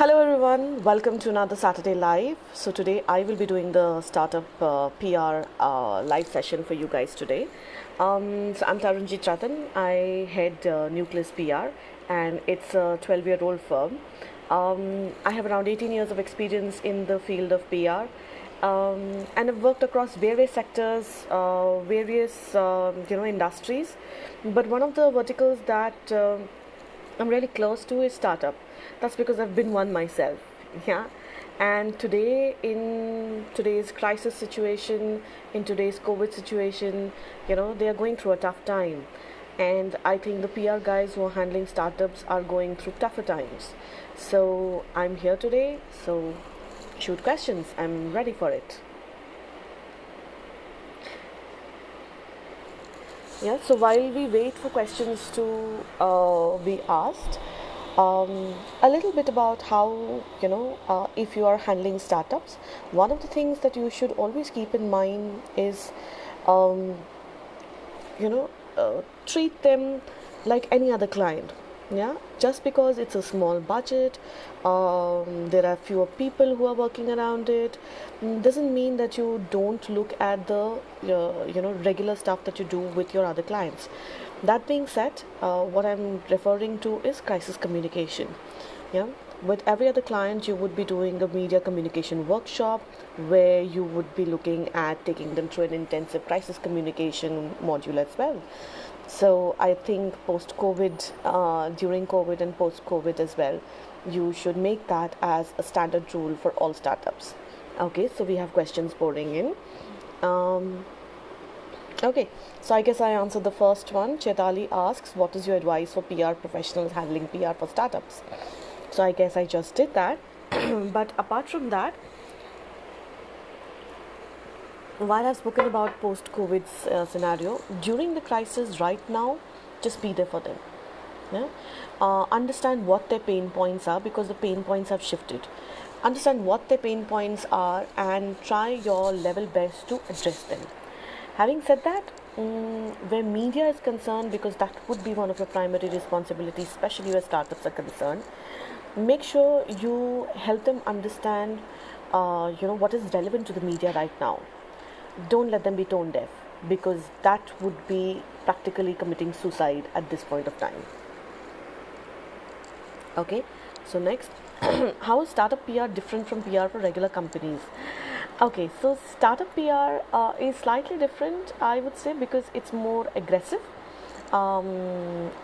Hello everyone, welcome to another Saturday Live. So today I will be doing the startup PR live session for you guys today. So I'm Tarunjit Ratan. I head Nucleus PR and it's a 12-year-old firm. I have around 18 years of experience in the field of PR, and I've worked across various sectors, various industries. But one of the verticals that I'm really close to is startup. That's because I've been one myself. Yeah. And today, in today's crisis situation, in today's COVID situation, they are going through a tough time. And I think the PR guys who are handling startups are going through tougher times. So I'm here today. So shoot questions. I'm ready for it. Yeah, so while we wait for questions to be asked, a little bit about how, if you are handling startups, one of the things that you should always keep in mind is, um, treat them like any other client. Yeah, just because it's a small budget, there are fewer people who are working around it, doesn't mean that you don't look at the regular stuff that you do with your other clients. That being said, what I'm referring to is crisis communication. Yeah, with every other client you would be doing a media communication workshop where you would be looking at taking them through an intensive crisis communication module as well. So I think post COVID, during COVID and post COVID as well, you should make that as a standard rule for all startups. Okay, so we have questions pouring in. um, okay, so I guess I answered the first one. Chetali asks, what is your advice for PR professionals handling PR for startups? So I guess I just did that. But apart from that, while I've spoken about post-COVID scenario, during the crisis right now, just be there for them. Yeah? Understand what their pain points are, because the pain points have shifted. Understand what their pain points are and try your level best to address them. Having said that, where media is concerned, because that would be one of your primary responsibilities, especially where startups are concerned, make sure you help them understand what is relevant to the media right now. Don't let them be tone deaf, because that would be practically committing suicide at this point of time. Okay, so next, how is startup PR different from PR for regular companies? Okay, so startup PR is slightly different, I would say, because it's more aggressive,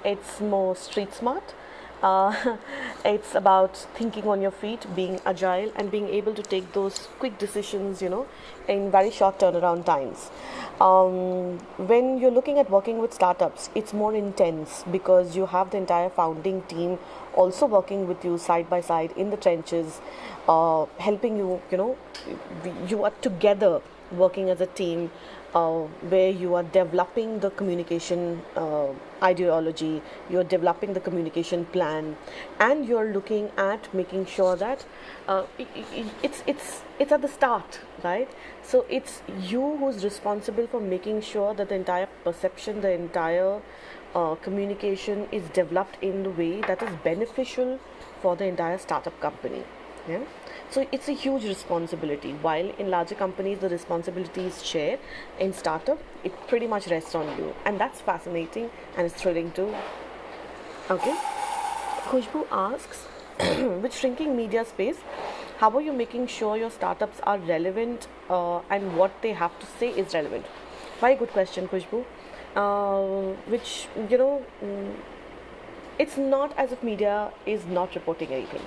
it's more street smart. Uh, it's about thinking on your feet, being agile, and being able to take those quick decisions, in very short turnaround times. When you're looking at working with startups, it's more intense because you have the entire founding team also working with you side by side in the trenches, helping you. You are together working as a team, where you are developing the communication ideology, you're developing the communication plan, and you're looking at making sure that it's at the start, right? So it's you who's responsible for making sure that the entire perception, the entire communication is developed in the way that is beneficial for the entire startup company. Yeah, so it's a huge responsibility. While in larger companies the responsibility is shared, in startup it pretty much rests on you, and that's fascinating and it's thrilling too. Okay, Khushbu asks, with shrinking media space, how are you making sure your startups are relevant, and what they have to say is relevant? Very good question, Khushbu. Which it's not as if media is not reporting anything.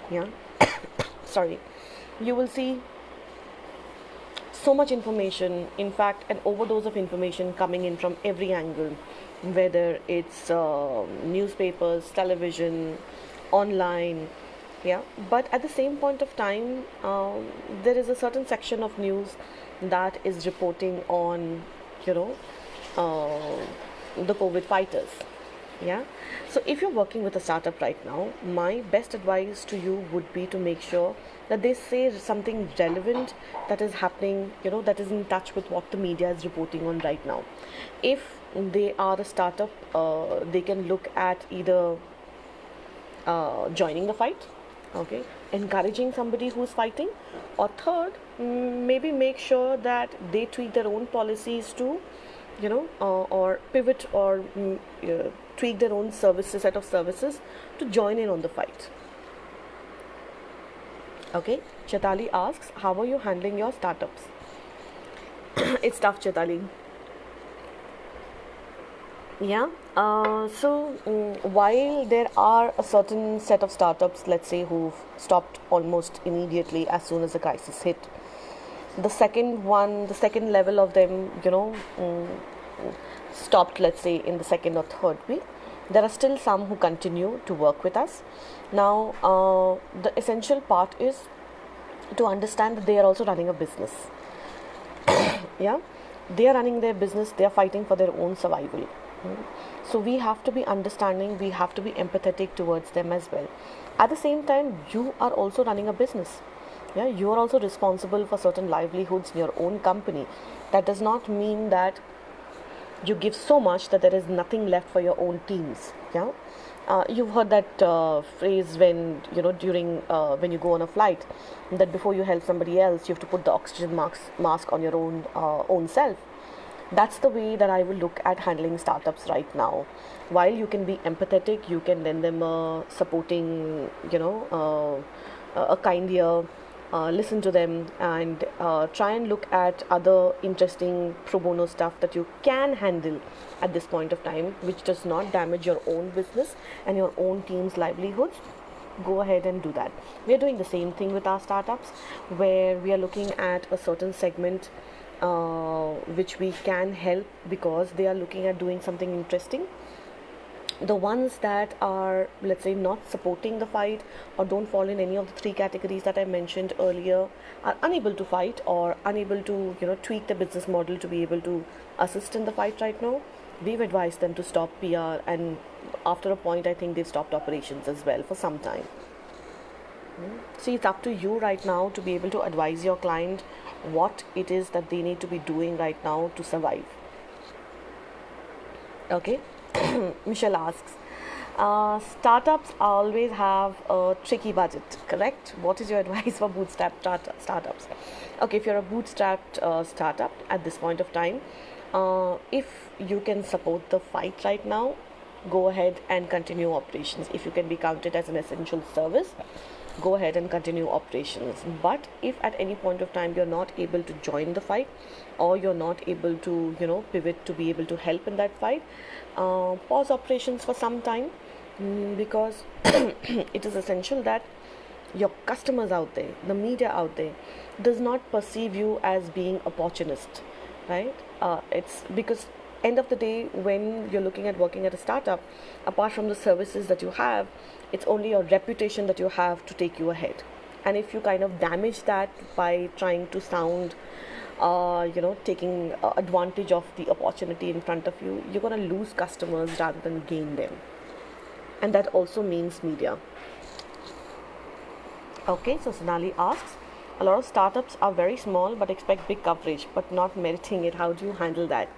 Yeah, sorry. You will see so much information, in fact an overdose of information coming in from every angle, whether it's newspapers, television, online. Yeah, but at the same point of time, there is a certain section of news that is reporting on you know the COVID fighters. Yeah. So if you're working with a startup right now, my best advice to you would be to make sure that they say something relevant that is happening, that is in touch with what the media is reporting on right now. If they are a startup, they can look at either joining the fight, Okay, encouraging somebody who's fighting. Or third, maybe make sure that they tweak their own policies to, or pivot, or tweak their own services, set of services, to join in on the fight. Okay, Chetali asks, how are you handling your startups? It's tough, Chetali. Yeah. While there are a certain set of startups, let's say, who've stopped almost immediately as soon as the crisis hit, the second level of them, stopped, let's say, in the second or third week. There are still some who continue to work with us. Now, the essential part is to understand that they are also running a business. Yeah, they are running their business, they are fighting for their own survival. So we have to be understanding, we have to be empathetic towards them as well. At the same time, you are also running a business. Yeah, you are also responsible for certain livelihoods in your own company. That does not mean that you give so much that there is nothing left for your own teams. Yeah, you've heard that phrase, when during when you go on a flight, that before you help somebody else, you have to put the oxygen mask on your own self. That's the way that I will look at handling startups right now. While you can be empathetic, you can lend them a supporting, a kind ear, listen to them, and try and look at other interesting pro bono stuff that you can handle at this point of time, which does not damage your own business and your own team's livelihoods. Go ahead and do that. We are doing the same thing with our startups, where we are looking at a certain segment which we can help because they are looking at doing something interesting. The ones that are, let's say, not supporting the fight or don't fall in any of the three categories that I mentioned earlier, are unable to fight or unable to, tweak the business model to be able to assist in the fight right now. We've advised them to stop PR, and after a point, I think they've stopped operations as well for some time. See, it's up to you right now to be able to advise your client what it is that they need to be doing right now to survive. Okay. Michelle asks, startups always have a tricky budget, correct? What is your advice for startups? Okay, if you're a bootstrapped startup at this point of time, if you can support the fight right now, go ahead and continue operations. If you can be counted as an essential service, go ahead and continue operations. But if at any point of time you're not able to join the fight, or you're not able to pivot to be able to help in that fight, pause operations for some time, because it is essential that your customers out there, the media out there, does not perceive you as being opportunist, right? It's because end of the day, when you're looking at working at a startup, apart from the services that you have, it's only your reputation that you have to take you ahead. And if you kind of damage that by trying to sound taking advantage of the opportunity in front of you, you're going to lose customers rather than gain them. And that also means media. Okay, so Sonali asks, a lot of startups are very small but expect big coverage but not meriting it. How do you handle that?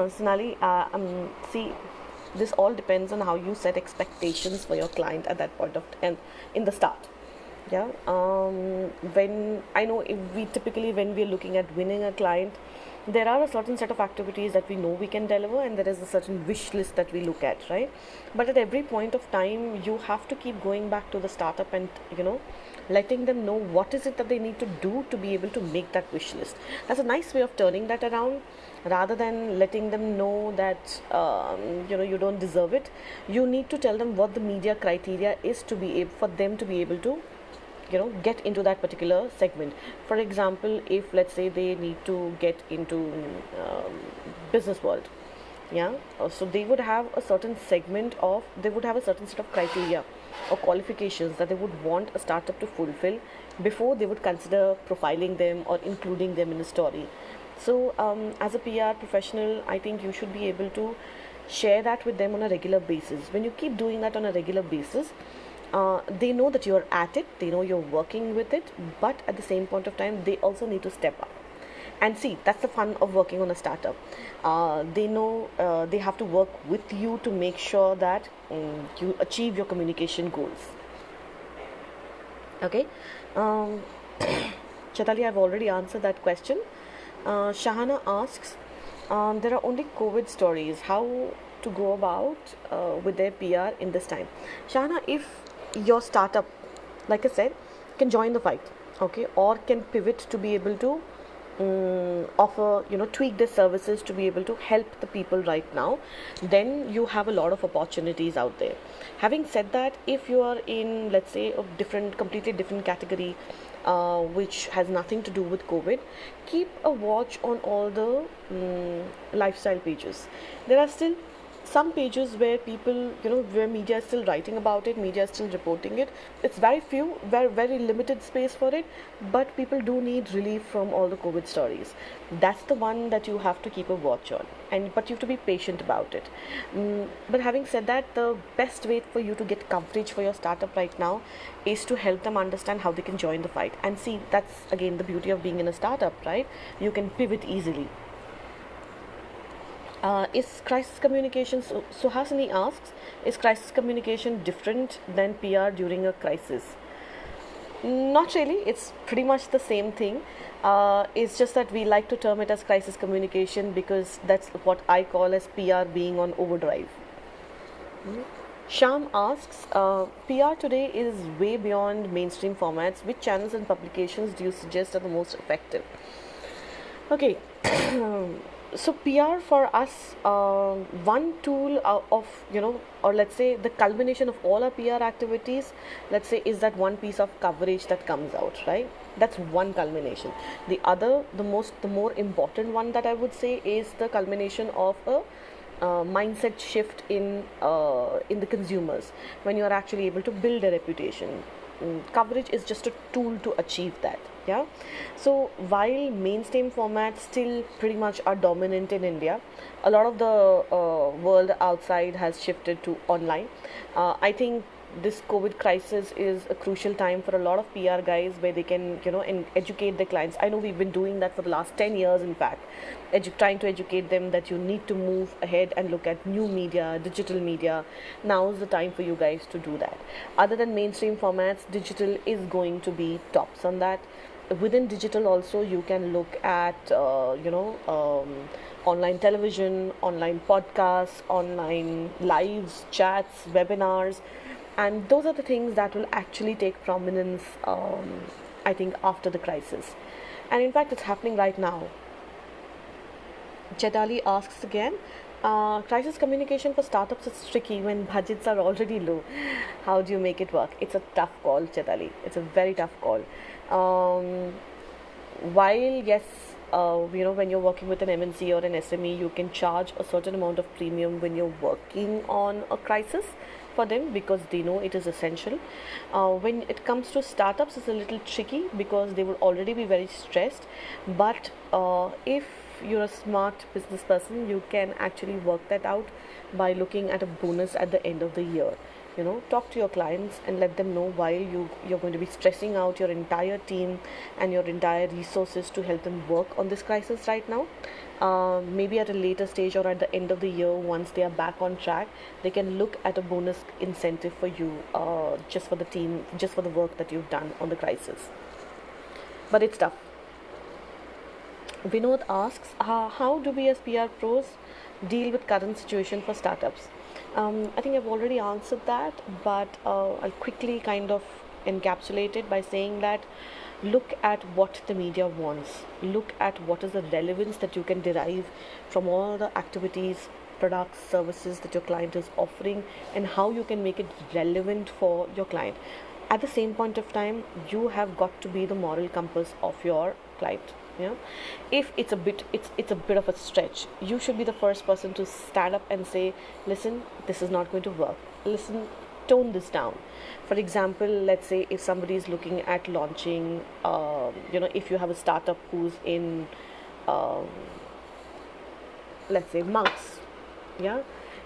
Sonali, see, this all depends on how you set expectations for your client at that point of time in the start. Yeah. When I know, if we typically, when we're looking at winning a client, there are a certain set of activities that we know we can deliver, and there is a certain wish list that we look at, right? But at every point of time, you have to keep going back to the startup and letting them know what is it that they need to do to be able to make that wish list. That's a nice way of turning that around, rather than letting them know that you don't deserve it. You need to tell them what the media criteria is to be able for them to be able to get into that particular segment. For example, if let's say they need to get into business world, yeah, so they would have a certain they would have a certain set of criteria or qualifications that they would want a startup to fulfill before they would consider profiling them or including them in a story. So as a PR professional, I think you should be able to share that with them on a regular basis. When you keep doing that on a regular basis, they know that you're at it, they know you're working with it, but at the same point of time, they also need to step up. And see, that's the fun of working on a startup. They know they have to work with you to make sure that you achieve your communication goals. Okay. Um, Chatali, I've already answered that question. Shahana asks, there are only COVID stories. How to go about with their PR in this time? Shahana, if your startup, like I said, can join the fight, okay, or can pivot to be able to offer, tweak their services to be able to help the people right now, then you have a lot of opportunities out there. Having said that, if you are in, let's say, a different, completely different category, which has nothing to do with COVID, keep a watch on all the lifestyle pages. There are still some pages where people, where media is still writing about it, media is still reporting it. It's very few, very limited space for it, but people do need relief from all the COVID stories. That's the one that you have to keep a watch on, and but you have to be patient about it. But having said that, the best way for you to get coverage for your startup right now is to help them understand how they can join the fight. And see, that's again the beauty of being in a startup, right? You can pivot easily. Is crisis communication, so Hasani asks, is crisis communication different than PR during a crisis? Not really, it's pretty much the same thing. It's just that we like to term it as crisis communication because that's what I call as PR being on overdrive. Sham asks, PR today is way beyond mainstream formats. Which channels and publications do you suggest are the most effective? Okay, so PR for us, one tool of, or let's say the culmination of all our PR activities, let's say, is that one piece of coverage that comes out, right? That's one culmination. The other, the more important one that I would say is the culmination of a mindset shift in the consumers when you are actually able to build a reputation. Coverage is just a tool to achieve that. Yeah. So while mainstream formats still pretty much are dominant in India, a lot of the world outside has shifted to online. I think this COVID crisis is a crucial time for a lot of PR guys where they can, educate their clients. I know we've been doing that for the last 10 years, in fact, trying to educate them that you need to move ahead and look at new media, digital media. Now is the time for you guys to do that. Other than mainstream formats, digital is going to be tops on that. Within digital also, you can look at, online television, online podcasts, online lives, chats, webinars, and those are the things that will actually take prominence, I think, after the crisis. And in fact, it's happening right now. Chetali asks again, crisis communication for startups is tricky when budgets are already low. How do you make it work? It's a tough call, Chetali. It's a very tough call. Um, while yes, when you're working with an MNC or an SME, you can charge a certain amount of premium when you're working on a crisis for them because they know it is essential. When it comes to startups, it's a little tricky because they will already be very stressed. But if you're a smart business person, you can actually work that out by looking at a bonus at the end of the year. Talk to your clients and let them know while you're going to be stressing out your entire team and your entire resources to help them work on this crisis right now. Maybe at a later stage or at the end of the year, once they are back on track, they can look at a bonus incentive for you, just for the team, just for the work that you've done on the crisis. But it's tough. Vinod asks, how do we as PR pros deal with current situation for startups? I think I've already answered that, but I'll quickly kind of encapsulate it by saying that look at what the media wants. Look at what is the relevance that you can derive from all the activities, products, services that your client is offering, and how you can make it relevant for your client. At the same point of time, you have got to be the moral compass of your client. If it's a bit of a stretch, you should be the first person to stand up and say, listen, this is not going to work, listen, tone this down. For example, let's say if somebody is looking at launching, if you have a startup who's in, let's say, mugs, yeah,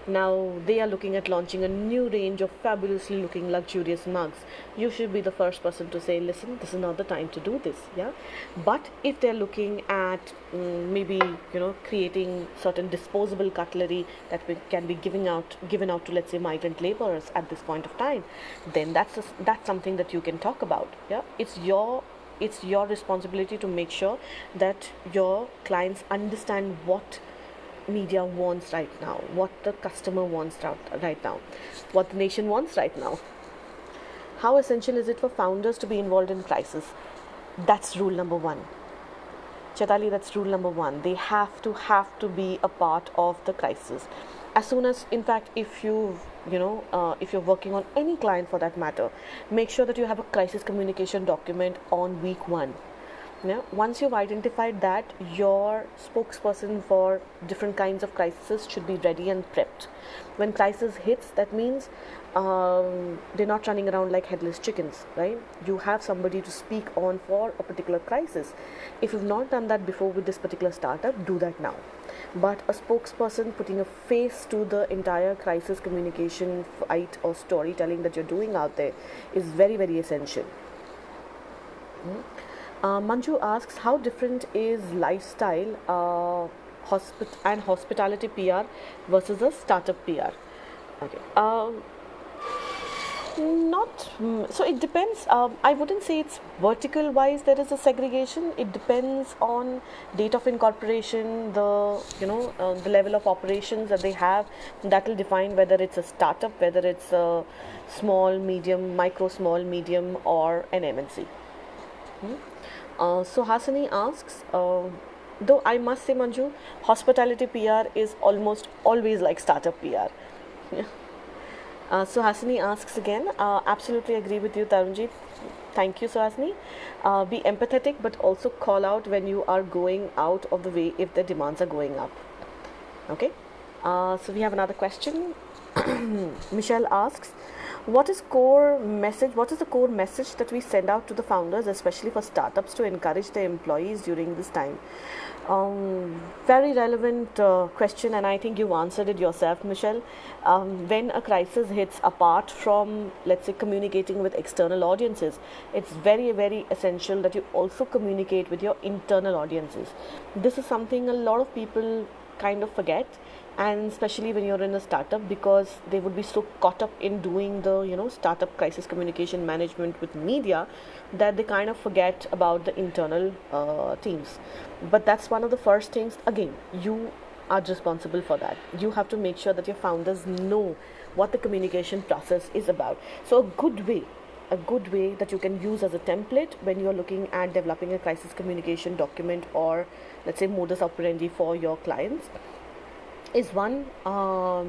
Now they are looking at launching a new range of fabulously looking luxurious mugs. You should be the first person to say, listen, this is not the time to do this. Yeah. But if they're looking at maybe, creating certain disposable cutlery that can be given out to, let's say, migrant laborers at this point of time, then that's something that you can talk about. Yeah. It's your responsibility to make sure that your clients understand what media wants right now, what the customer wants right now, what the nation wants right now. How essential is it for founders to be involved in crisis? That's rule number one. Chetali, that's rule number one. They have to be a part of the crisis. As soon as, in fact, if you're working on any client for that matter, make sure that you have a crisis communication document on week one. Yeah. Once you've identified that, your spokesperson for different kinds of crises should be ready and prepped. When crisis hits, that means they're not running around like headless chickens, right? You have somebody to speak on for a particular crisis. If you've not done that before with this particular startup, do that now. But a spokesperson putting a face to the entire crisis communication fight or storytelling that you're doing out there is very, very essential. Manju asks, how different is lifestyle and hospitality PR versus a startup PR? Okay. Not so it depends. I wouldn't say it's vertical wise there is a segregation. It depends on date of incorporation, the level of operations that they have. That will define whether it's a startup, whether it's a small, medium, micro, small, medium, or an MNC. So Hasani asks, though I must say, Manju, hospitality PR is almost always like startup PR. Yeah. So Hasani asks again, absolutely agree with you, Tarunjit. Thank you, Suhasini. Be empathetic, but also call out when you are going out of the way if the demands are going up. Okay. So we have another question. Michelle asks, what is the core message that we send out to the founders, especially for startups, to encourage their employees during this time? Very relevant question, and I think you answered it yourself, Michelle. When a crisis hits, apart from, let's say, communicating with external audiences, it's very, very essential that you also communicate with your internal audiences. This is something a lot of people kind of forget, and especially when you're in a startup, because they would be so caught up in doing the startup crisis communication management with media that they kind of forget about the internal teams. But that's one of the first things. Again, you are responsible for that. You have to make sure that your founders know what the communication process is about. So a good way that you can use as a template when you're looking at developing a crisis communication document, or let's say modus operandi for your clients, is one,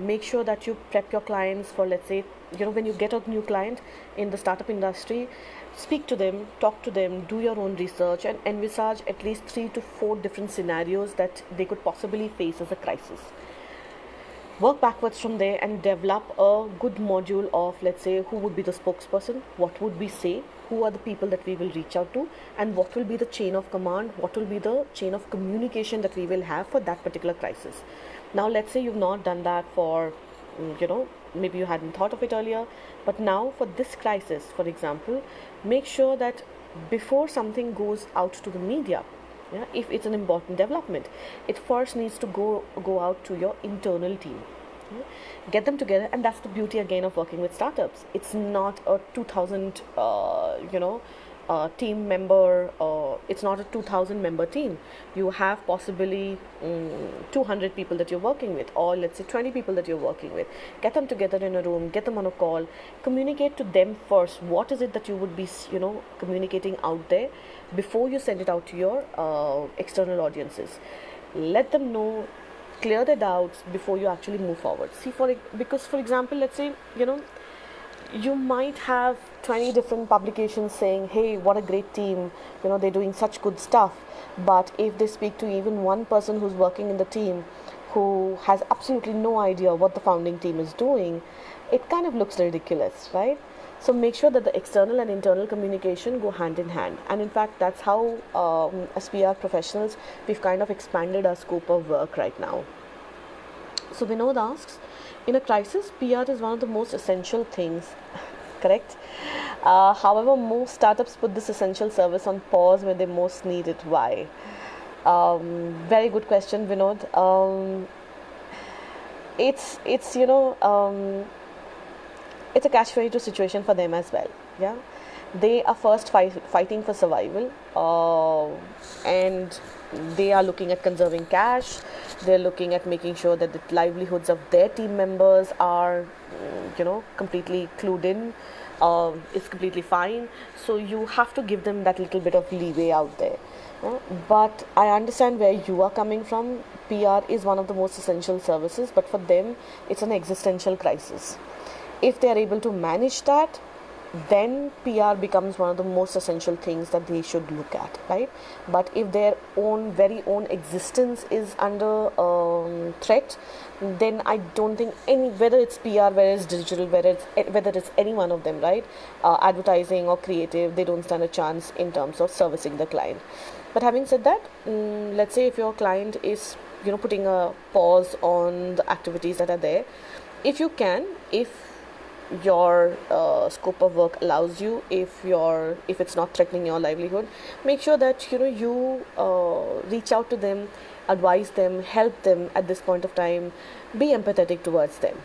make sure that you prep your clients for, let's say, when you get a new client in the startup industry, speak to them, talk to them, do your own research, and envisage at least 3 to 4 different scenarios that they could possibly face as a crisis. Work backwards from there and develop a good module of, let's say, who would be the spokesperson, what would we say, who are the people that we will reach out to, and what will be the chain of command, what will be the chain of communication that we will have for that particular crisis. Now, let's say you've not done that for, maybe you hadn't thought of it earlier, but now for this crisis, for example, make sure that before something goes out to the media, if it's an important development, it first needs to go out to your internal team. Get them together, and that's the beauty again of working with startups. It's not a 2000 team member, it's not a 2000 member team. You have possibly 200 people that you're working with, or let's say 20 people that you're working with. Get them together in a room, get them on a call, communicate to them first what is it that you would be communicating out there before you send it out to your external audiences. Let them know, clear their doubts before you actually move forward. Because for example, let's say you might have 20 different publications saying, hey, what a great team, they're doing such good stuff. But if they speak to even one person who's working in the team who has absolutely no idea what the founding team is doing, it kind of looks ridiculous, right? So make sure that the external and internal communication go hand in hand. And in fact, that's how as PR professionals, we've kind of expanded our scope of work right now. So Vinod asks, In a crisis, PR is one of the most essential things, correct? However, most startups put this essential service on pause when they most need it. Why? Very good question, Vinod. It's it's a catch-22 situation for them as well. Yeah, they are first fighting for survival, and they are looking at conserving cash. They're looking at making sure that the livelihoods of their team members are, completely clued in. It's completely fine. So you have to give them that little bit of leeway out there. But I understand where you are coming from. PR is one of the most essential services, but for them, it's an existential crisis. If they are able to manage that, then PR becomes one of the most essential things that they should look at, right? But if their own very own existence is under threat, then I don't think whether it's PR, whether it's digital, whether it's any one of them, right? Advertising or creative, they don't stand a chance in terms of servicing the client. But having said that, let's say if your client is putting a pause on the activities that are there, if you can, if your scope of work allows you, if it's not threatening your livelihood, make sure that you reach out to them, advise them, help them at this point of time, be empathetic towards them,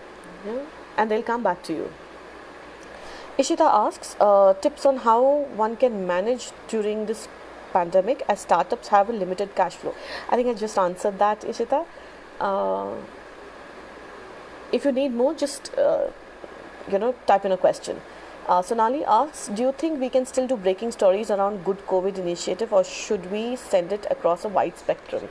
yeah? And they'll come back to you. Ishita asks tips on how one can manage during this pandemic as startups have a limited cash flow. I think I just answered that, Ishita. uh, if you need more, just type in a question. Sonali asks, do you think we can still do breaking stories around good COVID initiative, or should we send it across a wide spectrum?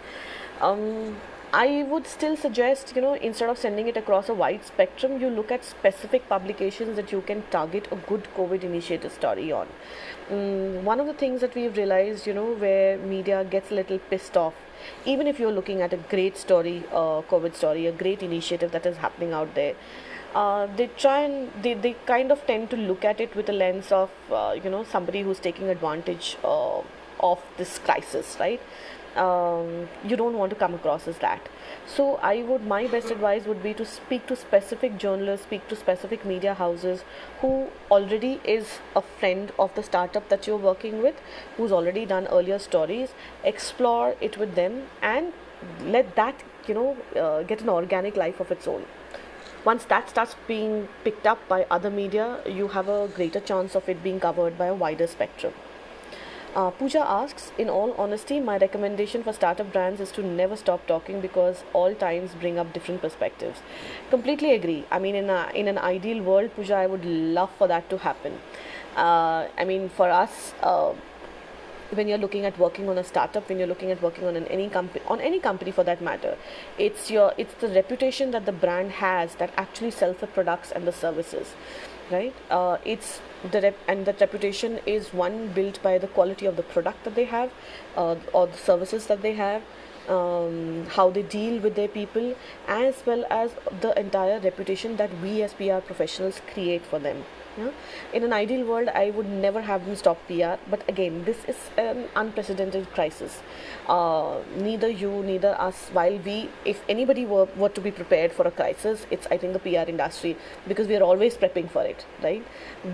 I would still suggest, instead of sending it across a wide spectrum, you look at specific publications that you can target a good COVID initiative story on. One of the things that we've realized, where media gets a little pissed off, even if you're looking at a great story, COVID story, a great initiative that is happening out there, they kind of tend to look at it with a lens of somebody who's taking advantage of this crisis, right? You don't want to come across as that. So my best advice would be to speak to specific journalists, speak to specific media houses who already is a friend of the startup that you're working with, who's already done earlier stories. Explore it with them and let that get an organic life of its own. Once that starts being picked up by other media, you have a greater chance of it being covered by a wider spectrum. Pooja asks, in all honesty, my recommendation for startup brands is to never stop talking, because all times bring up different perspectives. Completely agree. I mean, in an ideal world, Pooja, I would love for that to happen. I mean, for us, when you're looking at working on a startup, when you're looking at working on any company for that matter, it's the reputation that the brand has that actually sells the products and the services, right? It's and that reputation is one built by the quality of the product that they have, or the services that they have, how they deal with their people, as well as the entire reputation that we as PR professionals create for them. Yeah? In an ideal world, I would never have them stop PR, but again, this is an unprecedented crisis. Neither you, neither us, if anybody were to be prepared for a crisis, it's, I think, the PR industry, because we are always prepping for it, right?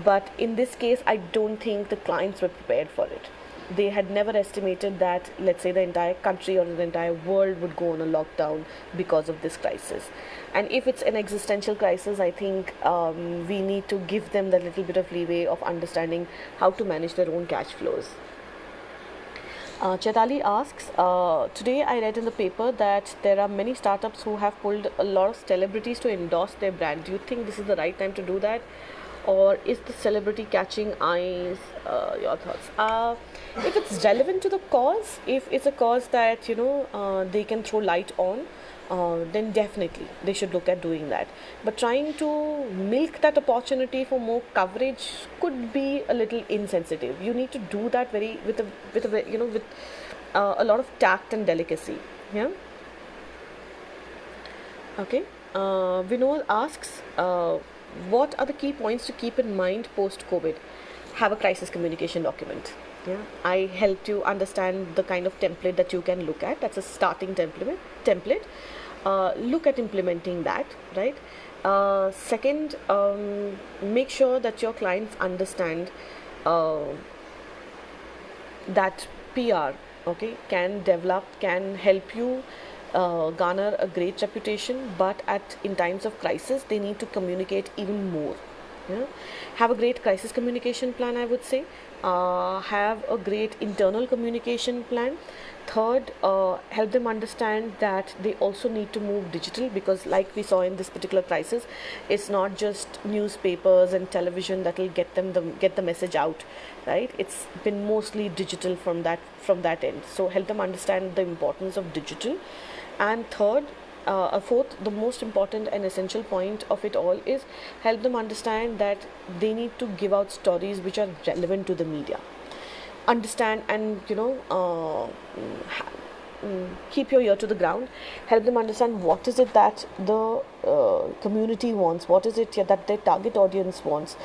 But in this case, I don't think the clients were prepared for it. They had never estimated that, let's say, the entire country or the entire world would go on a lockdown because of this crisis. And if it's an existential crisis, I think we need to give them that little bit of leeway of understanding how to manage their own cash flows. Chetali asks, today I read in the paper that there are many startups who have pulled a lot of celebrities to endorse their brand. Do you think this is the right time to do that? Or is the celebrity catching eyes? Your thoughts? If it's relevant to the cause, if it's a cause that they can throw light on, then definitely they should look at doing that. But trying to milk that opportunity for more coverage could be a little insensitive. You need to do that with a lot of tact and delicacy. Yeah. Okay. Vinod asks, what are the key points to keep in mind post-COVID? Have a crisis communication document. Yeah, I helped you understand the kind of template that you can look at. That's a starting template. Look at implementing that, right? Second, make sure that your clients understand uh, that PR, okay, can develop, can help you garner a great reputation, but at in times of crisis, they need to communicate even more. Yeah? Have a great crisis communication plan, I would say. Have a great internal communication plan. Third, help them understand that they also need to move digital, because, like we saw in this particular crisis, it's not just newspapers and television that will get the message out, right? It's been mostly digital from that end. So help them understand the importance of digital. And third, a fourth, the most important and essential point of it all is help them understand that they need to give out stories which are relevant to the media. Understand and keep your ear to the ground. Help them understand what is it that the community wants, what is it that their target audience wants,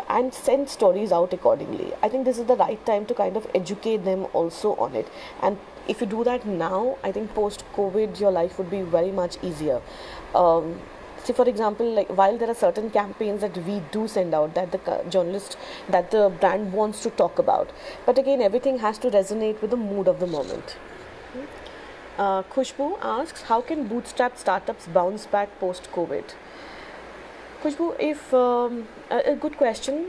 and send stories out accordingly. I think this is the right time to kind of educate them also on it. And if you do that now, I think post COVID your life would be very much easier. See, for example, like while there are certain campaigns that we do send out that the journalist, that the brand wants to talk about, but again everything has to resonate with the mood of the moment. Khushbu asks, how can bootstrap startups bounce back post COVID? Khushbu, if a good question.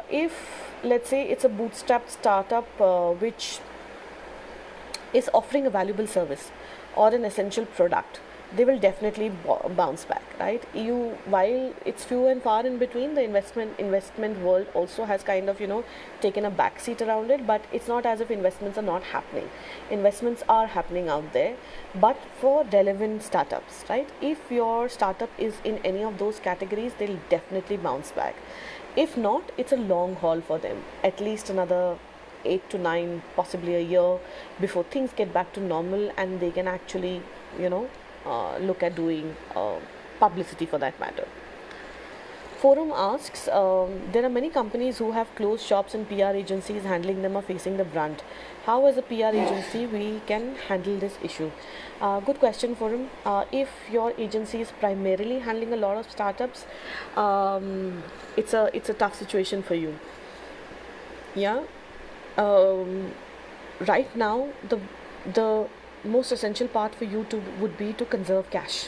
If let's say it's a bootstrap startup which is offering a valuable service or an essential product, they will definitely bounce back, right? You, while it's few and far in between, the investment world also has kind of taken a backseat around it. But it's not as if investments are not happening. Investments are happening out there, but for relevant startups, right? If your startup is in any of those categories, they'll definitely bounce back. If not, it's a long haul for them, at least another 8 to 9, possibly a year, before things get back to normal and they can actually, look at doing publicity for that matter. Forum asks, there are many companies who have closed shops and PR agencies handling them are facing the brunt. How, as a PR agency, we can handle this issue? Good question, Forum. If your agency is primarily handling a lot of startups, it's a tough situation for you. Yeah. Um, right now, the most essential part for you to would be to conserve cash.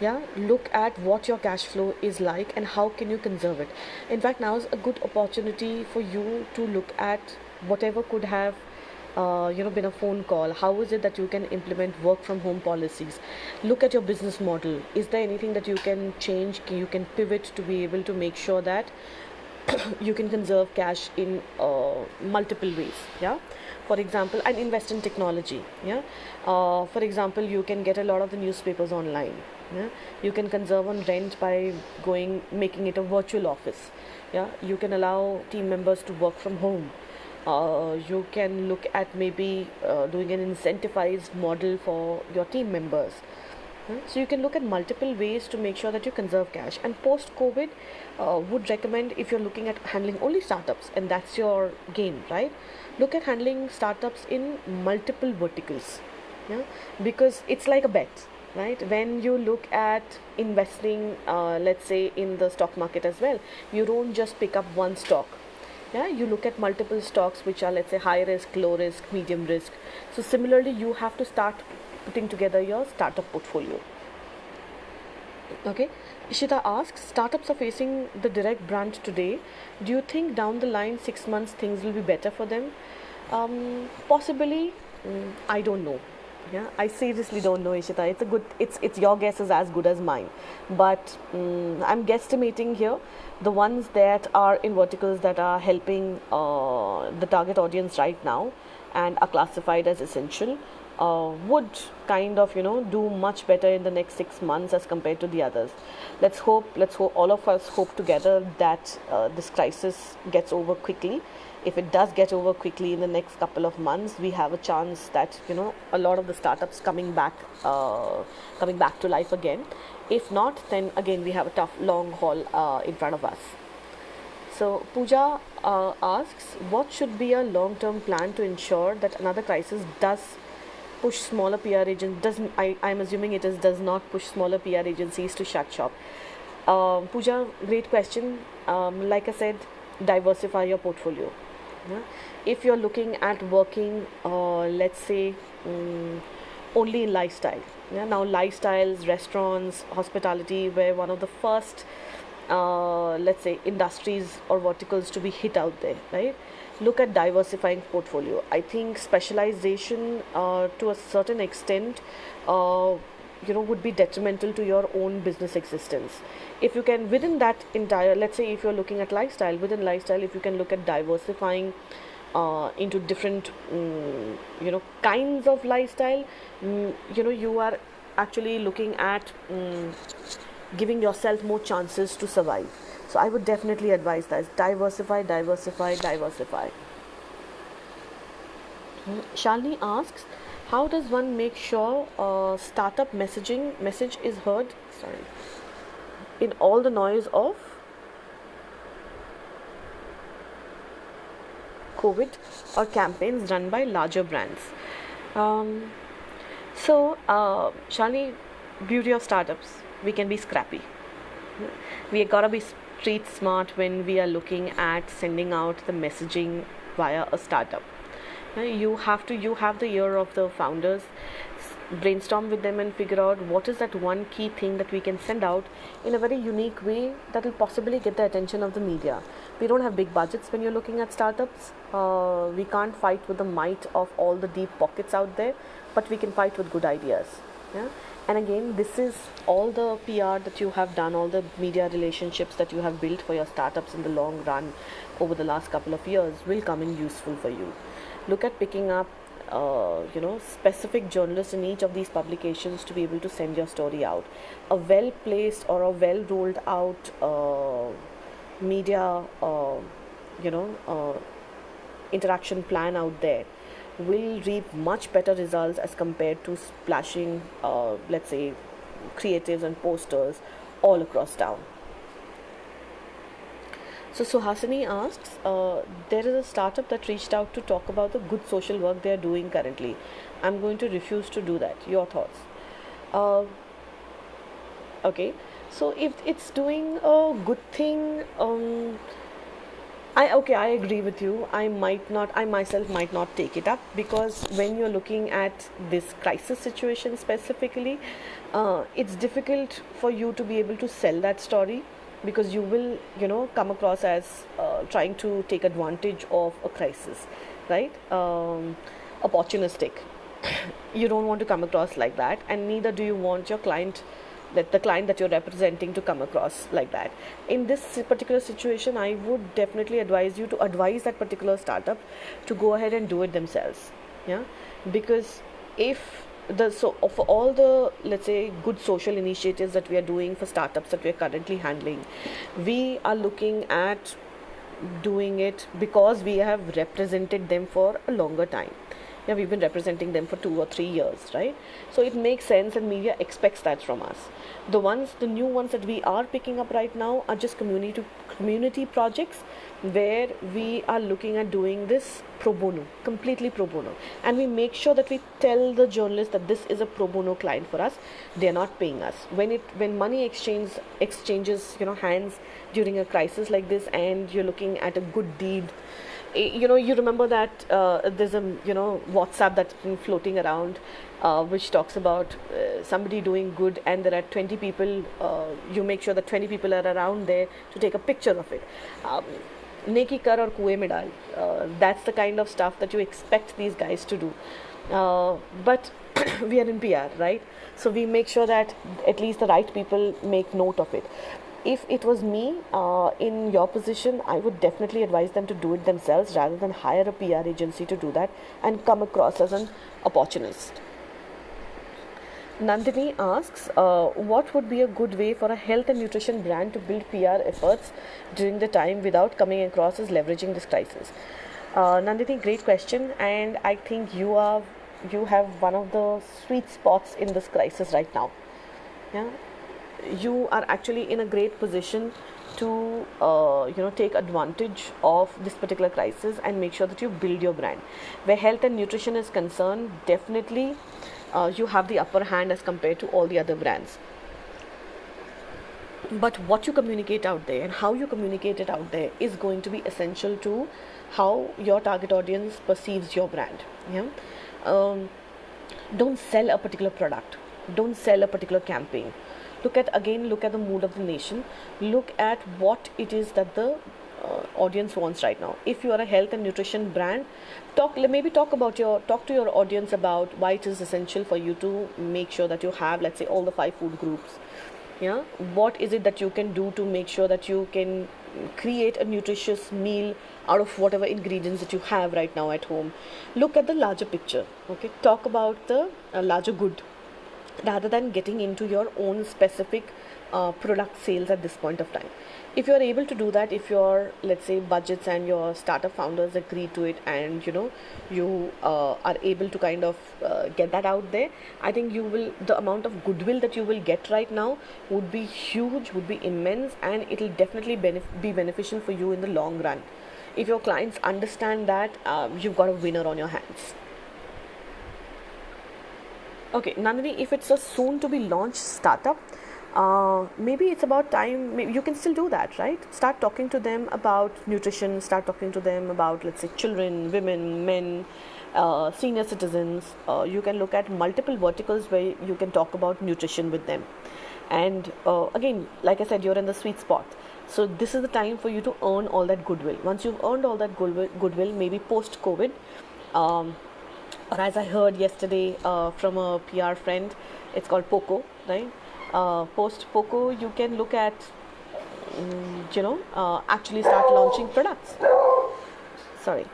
Yeah, look at what your cash flow is like and how can you conserve it. In fact, now is a good opportunity for you to look at whatever could have been a phone call. How is it that you can implement work from home policies? Look at your business model. Is there anything that you can change, you can pivot to be able to make sure that you can conserve cash in multiple ways? Yeah, for example, and invest in technology. Yeah, for example, you can get a lot of the newspapers online. Yeah, you can conserve on rent by going making it a virtual office. Yeah, you can allow team members to work from home. You can look at maybe doing an incentivized model for your team members. So you can look at multiple ways to make sure that you conserve cash. And post COVID, would recommend, if you're looking at handling only startups and that's your game, right? Look at handling startups in multiple verticals. Yeah, because it's like a bet, right? When you look at investing, let's say in the stock market as well, you don't just pick up one stock. Yeah, you look at multiple stocks which are, let's say, high risk, low risk, medium risk. So similarly, you have to start putting together your startup portfolio. Okay. Ishita asks, startups are facing the direct brunt today. Do you think down the line 6 months things will be better for them? Possibly. I don't know. Yeah, I seriously don't know, Ishita. It's your guess is as good as mine, but I'm guesstimating here. The ones that are in verticals that are helping the target audience right now and are classified as essential would kind of do much better in the next 6 months as compared to the others. Let's hope all of us hope together that this crisis gets over quickly. If it does get over quickly in the next couple of months, we have a chance that a lot of the startups coming back to life again. If not, then again we have a tough long haul in front of us. So Pooja asks, what should be a long-term plan to ensure that another crisis does push smaller PR agents, doesn't, I'm assuming it is, does not push smaller PR agencies to shut shop. Pooja, great question. Like I said, diversify your portfolio. Yeah? If you're looking at working, let's say, only in lifestyle. Yeah? Now, lifestyles, restaurants, hospitality were one of the first, let's say, industries or verticals to be hit out there, right? Look at diversifying portfolio. I think specialization, to a certain extent, would be detrimental to your own business existence. If you can, within that entire, let's say if you're looking at lifestyle, within lifestyle, if you can look at diversifying into different kinds of lifestyle, you are actually looking at giving yourself more chances to survive. So I would definitely advise that: diversify, diversify, diversify. Shalini asks, how does one make sure startup messaging message is heard? Sorry, in all the noise of COVID or campaigns run by larger brands. Um, Shalini, beauty of startups, we can be scrappy. We gotta be street smart when we are looking at sending out the messaging via a startup. You have the ear of the founders, brainstorm with them and figure out what is that one key thing that we can send out in a very unique way that will possibly get the attention of the media. We don't have big budgets when you're looking at startups. We can't fight with the might of all the deep pockets out there, but we can fight with good ideas. Yeah? And again, this is all the PR that you have done, all the media relationships that you have built for your startups in the long run over the last couple of years will come in useful for you. Look at picking up specific journalists in each of these publications to be able to send your story out. A well placed or a well rolled out media interaction plan out there will reap much better results as compared to splashing, let's say, creatives and posters all across town. So Suhasini asks, there is a startup that reached out to talk about the good social work they are doing currently. I'm going to refuse to do that. Your thoughts? Uh, okay. So if it's doing a good thing, I agree with you. I myself might not take it up, because when you're looking at this crisis situation specifically, it's difficult for you to be able to sell that story, because you will come across as trying to take advantage of a crisis, right? Opportunistic. You don't want to come across like that, and neither do you want your client, that the client that you're representing, to come across like that. In this particular situation, I would definitely advise you to advise that particular startup to go ahead and do it themselves. Yeah, because if for all the, let's say, good social initiatives that we are doing for startups that we are currently handling, we are looking at doing it because we have represented them for a longer time. Yeah, we've been representing them for 2 or 3 years, right? So it makes sense, and media expects that from us. The new ones that we are picking up right now are just community projects, where we are looking at doing this pro bono, completely pro bono, and we make sure that we tell the journalists that this is a pro bono client for us. They are not paying us. When money exchanges hands during a crisis like this, and you're looking at a good deed, you remember that there's a WhatsApp that's been floating around, which talks about somebody doing good, and there are 20 people. You make sure that 20 people are around there to take a picture of it. Neki kar aur kuएं में डाल. That's the kind of stuff that you expect these guys to do. But we are in PR, right? So we make sure that at least the right people make note of it. If it was me in your position, I would definitely advise them to do it themselves rather than hire a PR agency to do that and come across as an opportunist. Nandini asks, what would be a good way for a health and nutrition brand to build PR efforts during the time without coming across as leveraging this crisis? Nandini, great question, and I think you have one of the sweet spots in this crisis right now. Yeah, you are actually in a great position to take advantage of this particular crisis and make sure that you build your brand. Where health and nutrition is concerned, definitely you have the upper hand as compared to all the other brands. But what you communicate out there and how you communicate it out there is going to be essential to how your target audience perceives your brand. Yeah. um, don't sell a particular product, don't sell a particular campaign. Look at the mood of the nation, look at what it is that the audience wants right now. If you are a health and nutrition brand, talk to your audience about why it is essential for you to make sure that you have, let's say, all the 5 food groups. Yeah, what is it that you can do to make sure that you can create a nutritious meal out of whatever ingredients that you have right now at home. Look at the larger picture. Okay, talk about the larger good rather than getting into your own specific product sales at this point of time. If you are able to do that, if your, let's say, budgets and your startup founders agree to it, and you are able to kind of get that out there, I think the amount of goodwill that you will get right now would be huge, would be immense, and it will definitely be beneficial for you in the long run. If your clients understand that, you've got a winner on your hands. Okay, Nandini, if it's a soon to be launched startup, maybe it's about time. Maybe you can still do that, right? Start talking to them about nutrition, start talking to them about, let's say, children, women, men, senior citizens. You can look at multiple verticals where you can talk about nutrition with them. And again, like I said, you're in the sweet spot. So this is the time for you to earn all that goodwill. Once you've earned all that goodwill, maybe post COVID, or as I heard yesterday from a PR friend, it's called POCO, right? Post POCO, you can look at, actually start launching products. Sorry.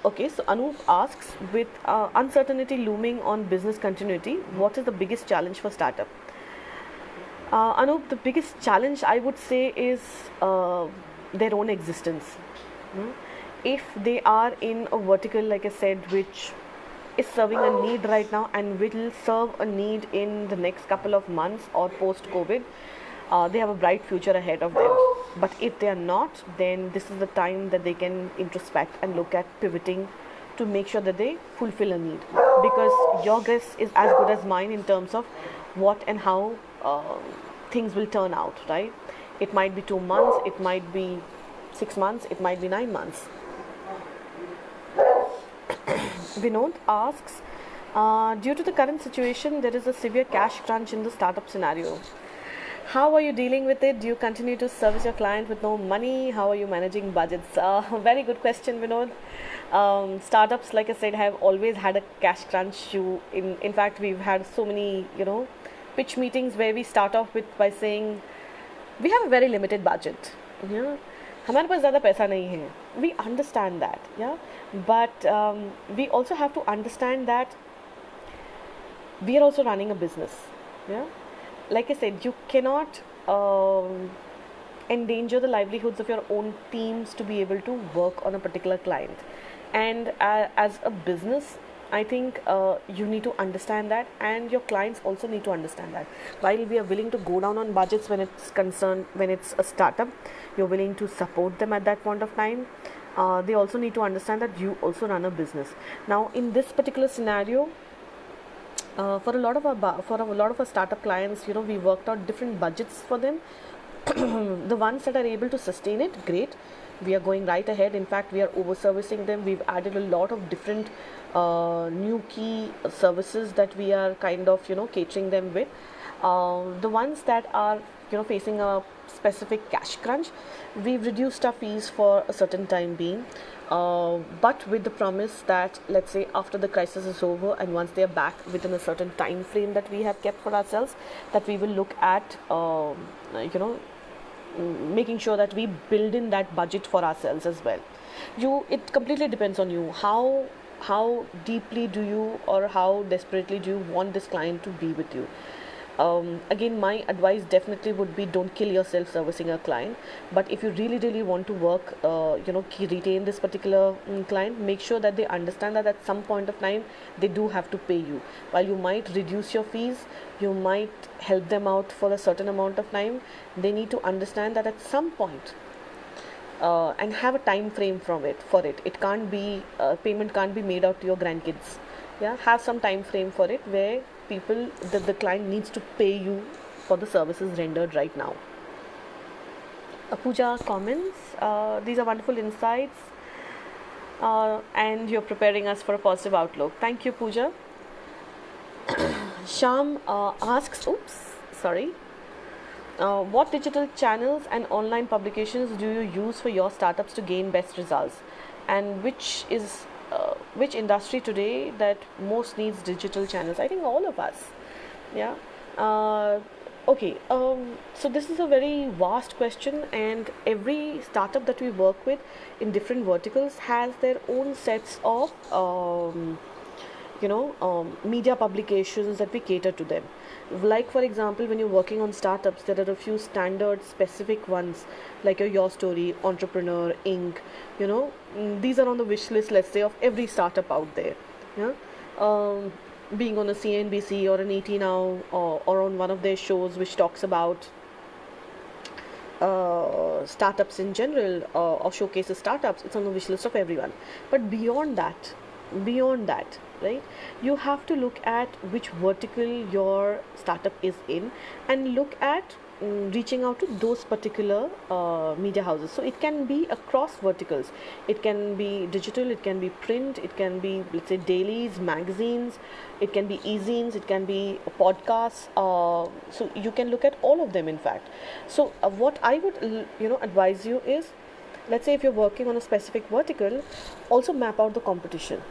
Okay, so Anup asks, with uncertainty looming on business continuity, what is the biggest challenge for startup? Anup, the biggest challenge I would say is their own existence. If they are in a vertical, like I said, which is serving a need right now and will serve a need in the next couple of months or post COVID, they have a bright future ahead of them. But if they are not, then this is the time that they can introspect and look at pivoting to make sure that they fulfill a need. Because your guess is as good as mine in terms of what and how things will turn out, right? It might be 2 months, it might be 6 months, it might be 9 months. Vinod asks, due to the current situation, there is a severe cash crunch in the startup scenario. How are you dealing with it? Do you continue to service your client with no money? How are you managing budgets? Very good question, Vinod. Startups, like I said, have always had a cash crunch. In fact, we've had so many, pitch meetings where we start off with by saying, we have a very limited budget. Yeah, हमारे पास ज़्यादा पैसा नहीं है. We understand that, yeah, but we also have to understand that we are also running a business. Yeah, like I said, you cannot endanger the livelihoods of your own teams to be able to work on a particular client. And as a business, I think you need to understand that, and your clients also need to understand that. While we are willing to go down on budgets when it's a startup, you're willing to support them at that point of time. They also need to understand that you also run a business. Now, in this particular scenario, for a lot of our startup clients, we worked out different budgets for them. The ones that are able to sustain it, great. We are going right ahead. In fact, we are over servicing them. We've added a lot of different new key services that we are kind of catering them with. The ones that are facing a specific cash crunch, we've reduced our fees for a certain time being, but with the promise that, let's say, after the crisis is over and once they are back within a certain time frame that we have kept for ourselves, that we will look at making sure that we build in that budget for ourselves as well. It completely depends on you. How deeply do you, or how desperately do you want this client to be with you? Again, my advice definitely would be don't kill yourself servicing a client. But if you really, really want to work, retain this particular client, make sure that they understand that at some point of time they do have to pay you. While you might reduce your fees, you might help them out for a certain amount of time. They need to understand that at some point, and have a time frame from it for it. It can't be payment can't be made out to your grandkids. Yeah, have some time frame for it where the client needs to pay you for the services rendered right now. Pooja comments, these are wonderful insights, and you're preparing us for a positive outlook. Thank you, Pooja. Sham asks, oops, sorry. What digital channels and online publications do you use for your startups to gain best results? And which industry today that most needs digital channels? I think all of us. Yeah. Okay. So this is a very vast question, and every startup that we work with in different verticals has their own sets of media publications that we cater to them. Like for example, when you're working on startups, there are a few standard specific ones like your story, entrepreneur, Inc. These are on the wish list, let's say, of every startup out there. Yeah. Being on a CNBC or an ET Now, or on one of their shows which talks about startups in general, or showcases startups, it's on the wish list of everyone. But beyond that, right, you have to look at which vertical your startup is in, and look at reaching out to those particular media houses. So it can be across verticals. It can be digital, it can be print, it can be, let's say, dailies, magazines, it can be e-zines, it can be podcasts. So you can look at all of them, in fact. So what I would advise you is, let's say if you're working on a specific vertical, also map out the competition.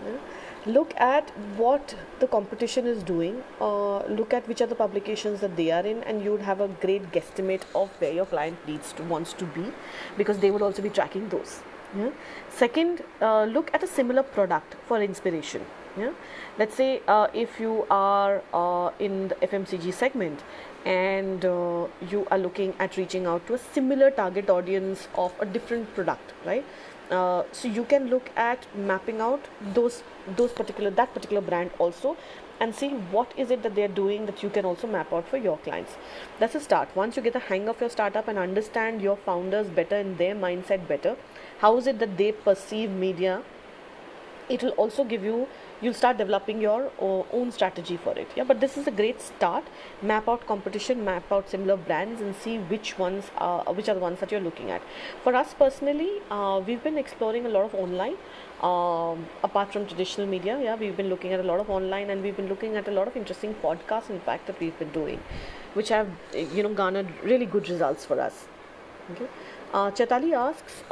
Yeah. Look at what the competition is doing, look at which are the publications that they are in, and you would have a great guesstimate of where your client wants to be, because they will also be tracking those. Yeah. Second, look at a similar product for inspiration. Yeah. Let's say if you are in the FMCG segment, and you are looking at reaching out to a similar target audience of a different product, right? So you can look at mapping out that particular brand also, and see what is it that they're doing that you can also map out for your clients. That's a start. Once you get the hang of your startup and understand your founders better and their mindset better, how is it that they perceive media, it will also give you'll start developing your own strategy for it. Yeah, but this is a great start. Map out competition, map out similar brands, and see which are the ones that you're looking at. For us personally, we've been exploring a lot of online, apart from traditional media. Yeah, we've been looking at a lot of online, and we've been looking at a lot of interesting podcasts, in fact, that we've been doing, which have garnered really good results for us. Okay. Chetali asks,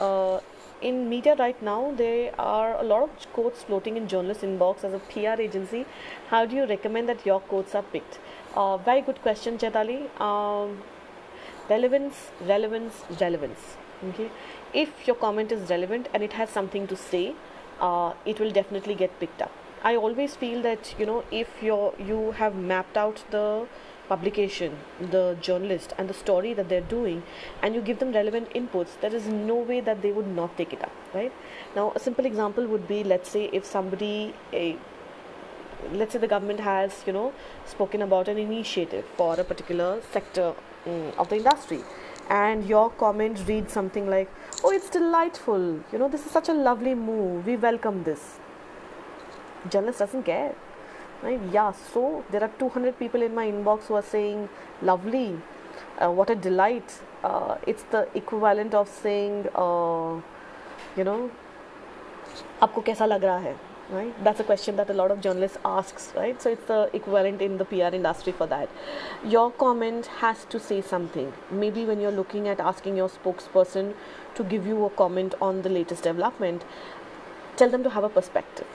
in media right now, there are a lot of quotes floating in journalist inbox. As a PR agency, how do you recommend that your quotes are picked? Very good question, Chetali. Relevance. Okay, if your comment is relevant and it has something to say, it will definitely get picked up. I always feel that if you have mapped out the publication, the journalist, and the story that they're doing, and you give them relevant inputs, there is no way that they would not take it up, right? Now, a simple example would be, let's say if let's say the government has spoken about an initiative for a particular sector of the industry, and your comment reads something like, oh, it's delightful, this is such a lovely move, we welcome this. Journalist doesn't care. Right? Yeah, so there are 200 people in my inbox who are saying, lovely, what a delight. It's the equivalent of saying, आपको कैसा लग रहा है? Right? That's a question that a lot of journalists asks, right? So it's the equivalent in the PR industry for that. Your comment has to say something. Maybe when you're looking at asking your spokesperson to give you a comment on the latest development, tell them to have a perspective.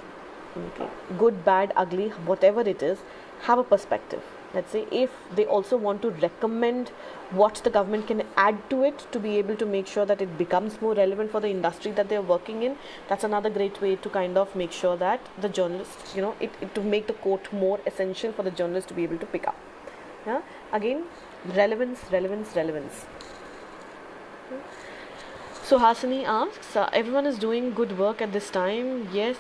Okay. Good, bad, ugly, whatever it is, have a perspective. Let's say if they also want to recommend what the government can add to it to be able to make sure that it becomes more relevant for the industry that they're working in, that's another great way to kind of make sure that the journalist, to make the quote more essential for the journalist to be able to pick up. Yeah, again, relevance, relevance, relevance. So Hasani asks, everyone is doing good work at this time. Yes,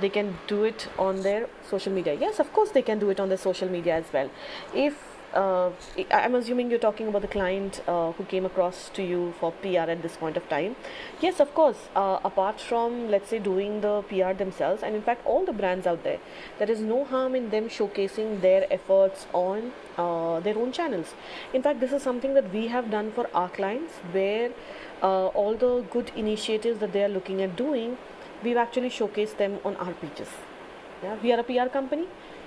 they can do it on their social media. Yes, of course they can do it on their social media as well. If I'm assuming you're talking about the client who came across to you for PR at this point of time. Yes, of course. Apart from, let's say, doing the PR themselves, and in fact all the brands out there is no harm in them showcasing their efforts on their own channels. In fact, this is something that we have done for our clients, where all the good initiatives that they are looking at doing, we've actually showcased them on our pages. Yeah, we are a PR company.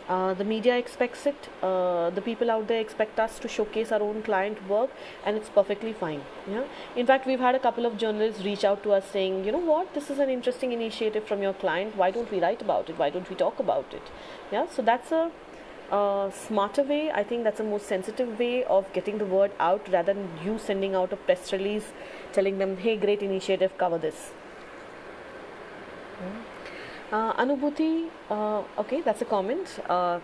The media expects it. The people out there expect us to showcase our own client work, and it's perfectly fine. Yeah. In fact, we've had a couple of journalists reach out to us saying, you know what, this is an interesting initiative from your client. Why don't we write about it? Why don't we talk about it? Yeah. So that's a smarter way. I think that's a more sensitive way of getting the word out, rather than you sending out a press release telling them, hey, great initiative, cover this. Anubhuti, okay, that's a comment.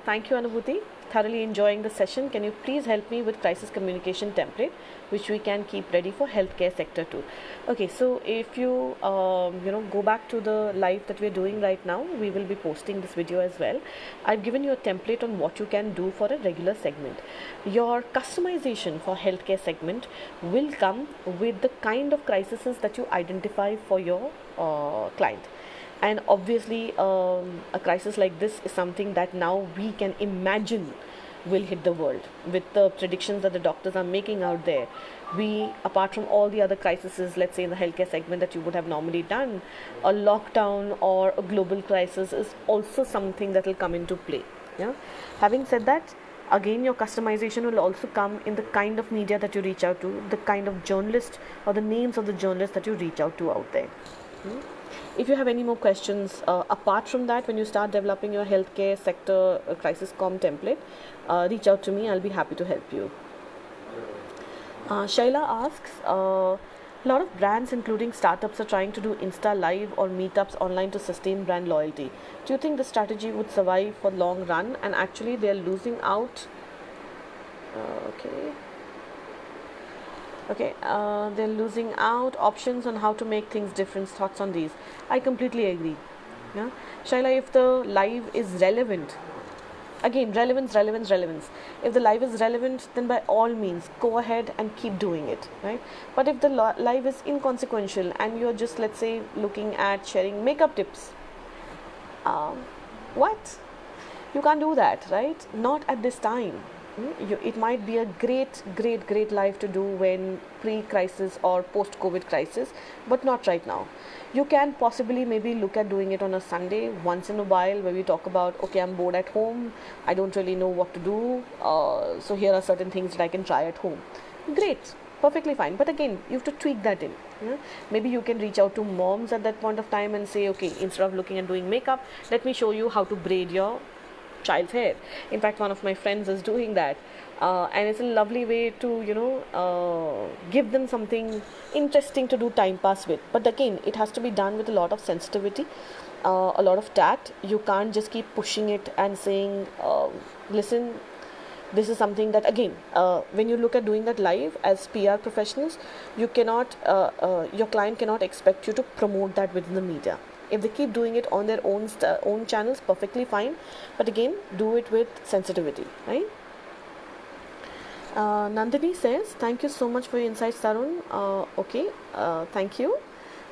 Thank you, Anubhuti. Thoroughly enjoying the session. Can you please help me with crisis communication template, which we can keep ready for healthcare sector too? Okay, so if you go back to the live that we're doing right now, we will be posting this video as well. I've given you a template on what you can do for a regular segment. Your customization for healthcare segment will come with the kind of crises that you identify for your client. And obviously, a crisis like this is something that now we can imagine will hit the world with the predictions that the doctors are making out there. We, apart from all the other crises, let's say in the healthcare segment that you would have normally done, a lockdown or a global crisis is also something that will come into play. Yeah. Having said that, again, your customization will also come in the kind of media that you reach out to, the kind of journalist or the names of the journalists that you reach out to out there. If you have any more questions, apart from that, when you start developing your healthcare sector crisis com template, reach out to me. I'll be happy to help you. Shaila asks, a lot of brands, including startups, are trying to do Insta Live or meetups online to sustain brand loyalty. Do you think the strategy would survive for long run, and actually they're losing out? They're losing out options on how to make things different. Thoughts on these? I completely agree. Yeah, Shaila, if the live is relevant, again, relevance, relevance, relevance. If the live is relevant, then by all means go ahead and keep doing it, right? But if the live is inconsequential and you're just, let's say, looking at sharing makeup tips, what? You can't do that, right? Not at this time. It might be a great life to do when pre-crisis or post-COVID crisis, but not right now. You can possibly maybe look at doing it on a Sunday once in a while, where we talk about, okay, I'm bored at home, I don't really know what to do, so here are certain things that I can try at home. Great, perfectly fine. But again, you have to tweak that in. Yeah? Maybe you can reach out to moms at that point of time and say, okay, instead of looking at doing makeup, let me show you how to braid your child's hair. In fact, one of my friends is doing that, and it's a lovely way to give them something interesting to do time pass with. But again, it has to be done with a lot of sensitivity, a lot of tact. You can't just keep pushing it and saying, listen, this is something that, again, when you look at doing that live as PR professionals, you cannot your client cannot expect you to promote that within the media. If they keep doing it on their own channels, perfectly fine. But again, do it with sensitivity, right? Nandini says, thank you so much for your insights, Tarun. Okay, thank you.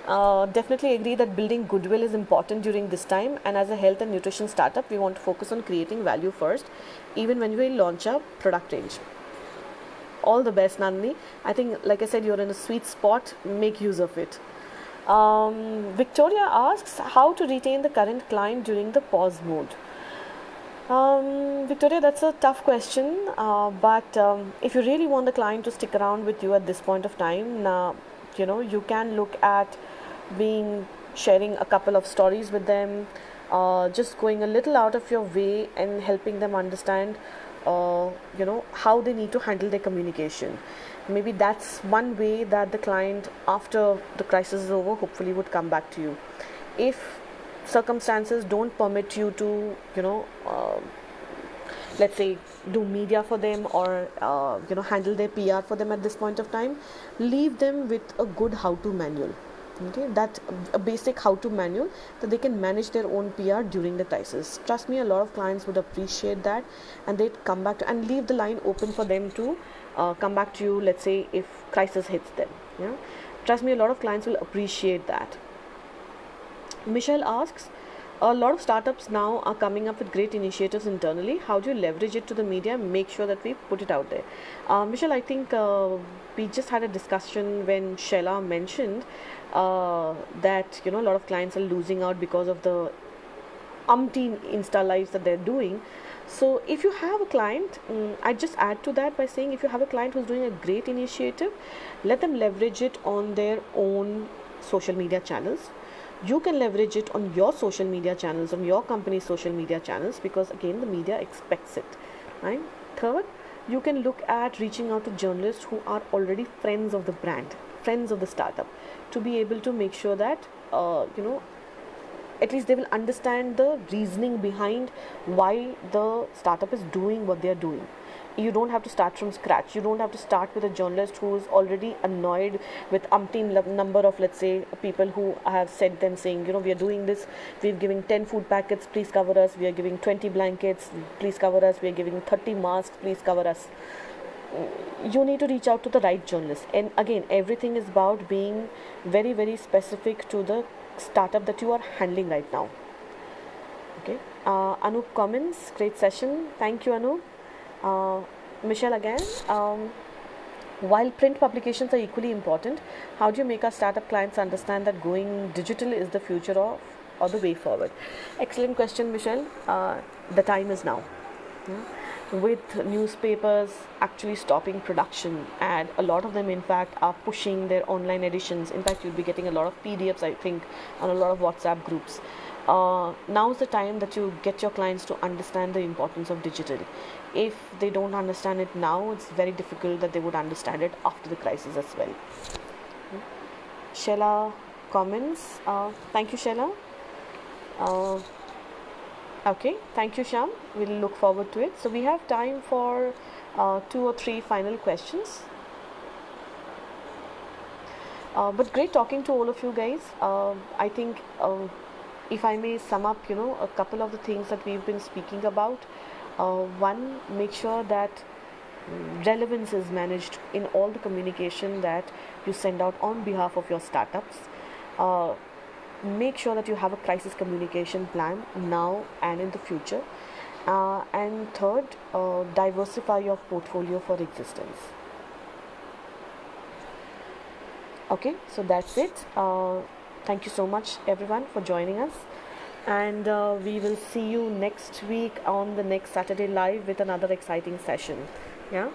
Definitely agree that building goodwill is important during this time. And as a health and nutrition startup, we want to focus on creating value first, even when we launch our product range. All the best, Nandini. I think, like I said, you're in a sweet spot. Make use of it. Victoria asks, how to retain the current client during the pause mode? Victoria, that's a tough question, but if you really want the client to stick around with you at this point of time, you can look at sharing a couple of stories with them, just going a little out of your way and helping them understand how they need to handle their communication. Maybe that's one way that the client, after the crisis is over, hopefully would come back to you. If circumstances don't permit you to let's say, do media for them, or handle their PR for them at this point of time. Leave them with a good how-to manual. Okay, that a basic how-to manual that they can manage their own PR during the crisis. Trust me, a lot of clients would appreciate that, and they'd come back to, and leave the line open for them to come back to you, let's say, if crisis hits them. Yeah, trust me, a lot of clients will appreciate that. Michelle asks, a lot of startups now are coming up with great initiatives internally. How do you leverage it to the media? Make sure that we put it out there. Michelle, I think we just had a discussion when Sheila mentioned that a lot of clients are losing out because of the umpteen Insta lives that they're doing. So if you have a client, I just add to that by saying, if you have a client who's doing a great initiative, let them leverage it on their own social media channels. You can leverage it on your social media channels, on your company's social media channels, because again, the media expects it, right? Third, you can look at reaching out to journalists who are already friends of the brand, friends of the startup, to be able to make sure that at least they will understand the reasoning behind why the startup is doing what they are doing. You don't have to start from scratch. You don't have to start with a journalist who is already annoyed with umpteen number of, let's say, people who have said them saying, we are doing this, we're giving 10 food packets, please cover us, we are giving 20 blankets, please cover us, we are giving 30 masks, please cover us. You need to reach out to the right journalist. And again, everything is about being very, very specific to the startup that you are handling right now. Okay. Anup comments, great session. Thank you, Anup. Michelle again, while print publications are equally important, how do you make our startup clients understand that going digital is the future or the way forward? Excellent question, Michelle. The time is now. With newspapers actually stopping production, and a lot of them in fact are pushing their online editions. In fact, you'll be getting a lot of PDFs, I think, on a lot of WhatsApp groups. Now is the time that you get your clients to understand the importance of digital. If they don't understand it now, it's very difficult that they would understand it after the crisis as well. Sheila comments. Thank you, Sheila. Okay, thank you, Sham. We'll look forward to it. So we have time for 2 or 3 final questions. But great talking to all of you guys. I think if I may sum up, a couple of the things that we've been speaking about. One, make sure that relevance is managed in all the communication that you send out on behalf of your startups. Make sure that you have a crisis communication plan now and in the future. And third, diversify your portfolio for existence. Okay, so that's it. Thank you so much, everyone, for joining us. And we will see you next week on the next Saturday live with another exciting session. Yeah.